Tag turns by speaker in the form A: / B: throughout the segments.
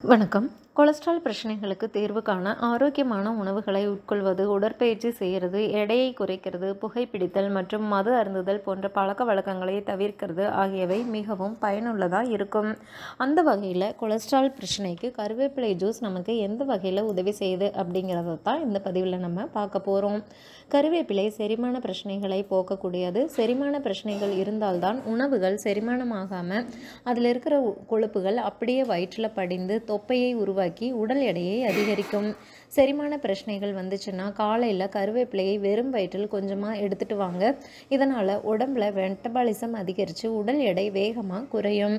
A: வணக்கம். கொலஸ்ட்ரால் பிரச்சனைகளுக்கு தீர்வு காண ஆரோக்கியமான உணவுகளை உட்கொள்வது, உடற்பயிற்சி செய்கிறது, எடையை குறைக்கிறது, புகைப்பிடித்தல் மற்றும் மது அருந்துதல் போன்ற பழக்க வழக்கங்களை தவிர்க்கிறது ஆகியவை மிகவும் பயனுள்ளதாக இருக்கும். அந்த வகையில் கொலஸ்ட்ரால் பிரச்சனைக்கு கருவேப்பிலை ஜூஸ் நமக்கு எந்த வகையில் உதவி செய்யுது அப்படிங்கிறத தான் இந்த பதிவில் நம்ம பார்க்க போகிறோம். கருவேப்பிலை செரிமான பிரச்சனைகளை போக்கக்கூடியது. செரிமான பிரச்சனைகள் இருந்தால்தான் உணவுகள் செரிமானமாகாமல் அதில் இருக்கிற கொழுப்புகள் அப்படியே வயிற்றில் படிந்து தொப்பையை உருவாக்கி உடல் எடையை அதிகரிக்கும். செரிமான பிரச்சனைகள் வந்துச்சுன்னா காலையில் கருவேப்பிலையை வெறும் வயிற்றில் கொஞ்சமாக எடுத்துகிட்டு வாங்க. இதனால் உடம்புல மெட்டபாலிசம் அதிகரித்து உடல் எடை வேகமாக குறையும்.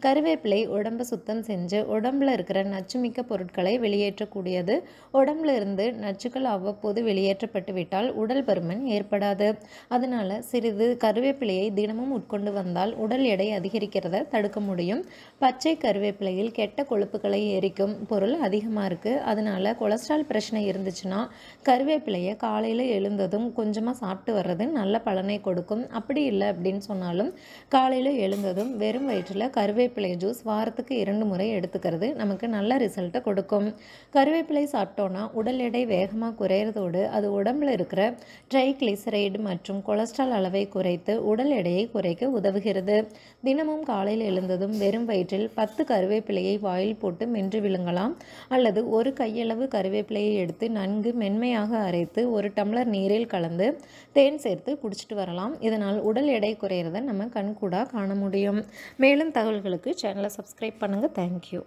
A: கருவேப்பிலை உடம்பை சுத்தம் செஞ்சு உடம்புல இருக்கிற நச்சுமிக்க பொருட்களை வெளியேற்றக்கூடியது. உடம்புல இருந்து நச்சுக்கள் அவ்வப்போது வெளியேற்றப்பட்டு விட்டால் உடல் பருமன் ஏற்படாது. அதனால் சிறிது கருவேப்பிலையை தினமும் உட்கொண்டு வந்தால் உடல் எடை அதிகரிக்கிறத தடுக்க முடியும். பச்சை கருவேப்பிலையில் கெட்ட கொழுப்புகளை எரிக்கும் பொருள் அதிகமாக இருக்குது. அதனால் கொலஸ்ட்ரால் பிரச்சனை இருந்துச்சுன்னா கருவேப்பிலையை காலையில் எழுந்ததும் கொஞ்சமாக சாப்பிட்டு வர்றது நல்ல பலனை கொடுக்கும். அப்படி இல்லை அப்படின்னு சொன்னாலும் காலையில் எழுந்ததும் வெறும் வயிற்றில் கருவேப்பிலை ஜூஸ் வாரத்துக்கு 2 முறை எடுத்துக்கிறது நமக்கு நல்ல ரிசல்ட்டை கொடுக்கும். கருவேப்பிலை சாப்பிட்டோன்னா உடல் எடை வேகமாக குறையிறதோடு அது உடம்புல இருக்கிற ட்ரைக்ளிசரைடு மற்றும் கொலஸ்ட்ரால் அளவை குறைத்து உடல் எடையை குறைக்க உதவுகிறது. தினமும் காலையில் எழுந்ததும் வெறும் வயிற்றில் 10 கருவேப்பிலையை வாயில் போட்டு மென்று விழுங்கலாம். அல்லது ஒரு கையளவு கருவேப்பிலையை எடுத்து நன்கு மென்மையாக அரைத்து 1 டம்ளர் நீரில் கலந்து தேன் சேர்த்து குடிச்சிட்டு வரலாம். இதனால் உடல் எடை குறையிறத நம்ம கண்கூடாக காண முடியும். மேலும் தகவல்களுக்கு சேனலை சப்ஸ்கிரைப் பண்ணுங்கள். தேங்க்யூ.